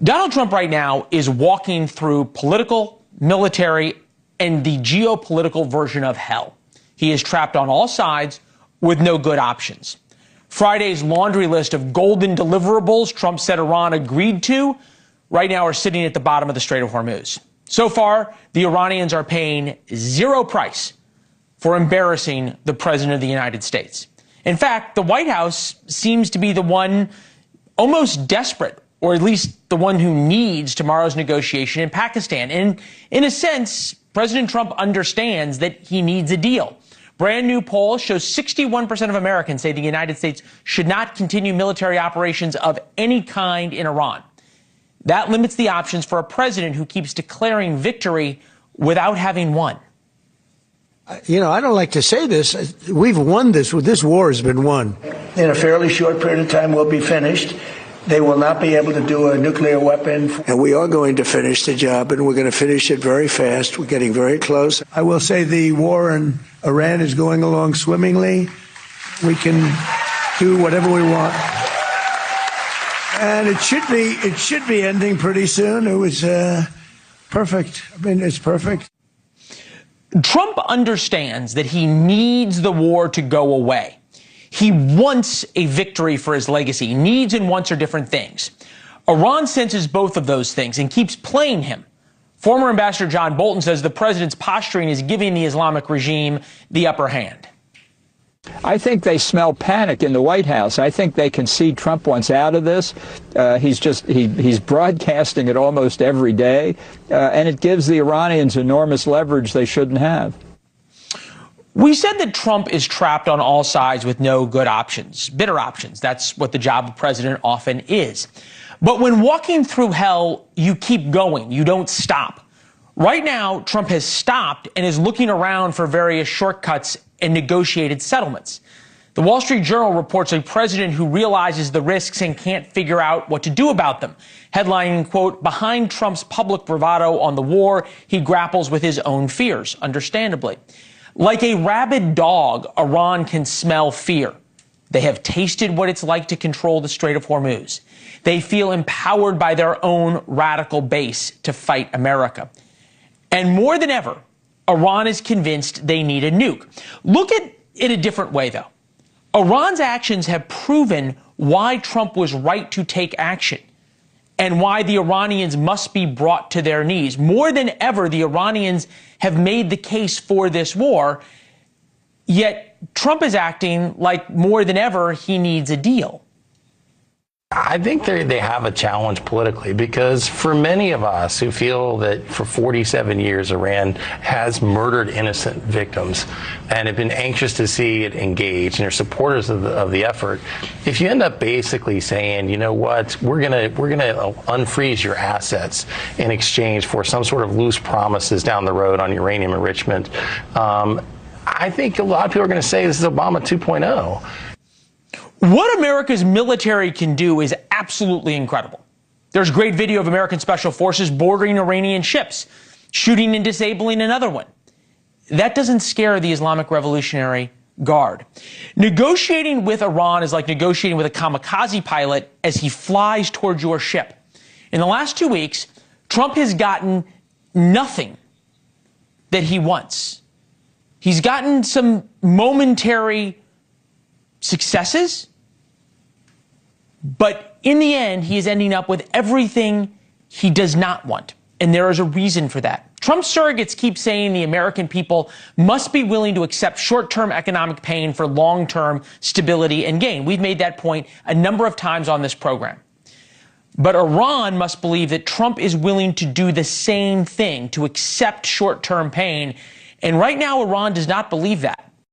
Donald Trump right now is walking through political, military, and the geopolitical version of hell. He is trapped on all sides with no good options. Friday's laundry list of golden deliverables Trump said Iran agreed to right now are sitting at the bottom of the Strait of Hormuz. So far, the Iranians are paying zero price for embarrassing the President of the United States. In fact, the White House seems to be the one almost desperate, or at least the one who needs tomorrow's negotiation in Pakistan. And in a sense, President Trump understands that he needs a deal. Brand new poll shows 61% of Americans say the United States should not continue military operations of any kind in Iran. That limits the options for a president who keeps declaring victory without having won. You know, I don't like to say this. We've won this. This war has been won. In a fairly short period of time, we'll be finished. They will not be able to do a nuclear weapon. And we are going to finish the job, and we're going to finish it very fast. We're getting very close. I will say the war in Iran is going along swimmingly. We can do whatever we want. And it should be ending pretty soon. It was perfect. I mean, it's perfect. Trump understands that he needs the war to go away. He wants a victory for his legacy. Needs and wants are different things. Iran senses both of those things and keeps playing him. Former Ambassador John Bolton says the president's posturing is giving the Islamic regime the upper hand. I think they smell panic in the White House. I think they can see Trump wants out of this. He's broadcasting it almost every day, and it gives the Iranians enormous leverage they shouldn't have. We said that Trump is trapped on all sides with no good options, bitter options. That's what the job of president often is. But when walking through hell, you keep going. You don't stop. Right now, Trump has stopped and is looking around for various shortcuts and negotiated settlements. The Wall Street Journal reports a president who realizes the risks and can't figure out what to do about them. Headlining, quote, behind Trump's public bravado on the war, he grapples with his own fears, understandably. Like a rabid dog, Iran can smell fear. They have tasted what it's like to control the Strait of Hormuz. They feel empowered by their own radical base to fight America. And more than ever, Iran is convinced they need a nuke. Look at it a different way, though. Iran's actions have proven why Trump was right to take action and why the Iranians must be brought to their knees. More than ever, the Iranians have made the case for this war, yet Trump is acting like more than ever he needs a deal. I think they have a challenge politically because for many of us who feel that for 47 years Iran has murdered innocent victims and have been anxious to see it engage and are supporters of the effort, if you end up basically saying, you know what, we're gonna unfreeze your assets in exchange for some sort of loose promises down the road on uranium enrichment, I think a lot of people are going to say this is Obama 2.0. What America's military can do is absolutely incredible. There's great video of American special forces boarding Iranian ships, shooting and disabling another one. That doesn't scare the Islamic Revolutionary Guard. Negotiating with Iran is like negotiating with a kamikaze pilot as he flies towards your ship. In the last 2 weeks, Trump has gotten nothing that he wants. He's gotten some momentary successes, but in the end, he is ending up with everything he does not want. And there is a reason for that. Trump's surrogates keep saying the American people must be willing to accept short-term economic pain for long-term stability and gain. We've made that point a number of times on this program. But Iran must believe that Trump is willing to do the same thing, to accept short-term pain. And right now, Iran does not believe that.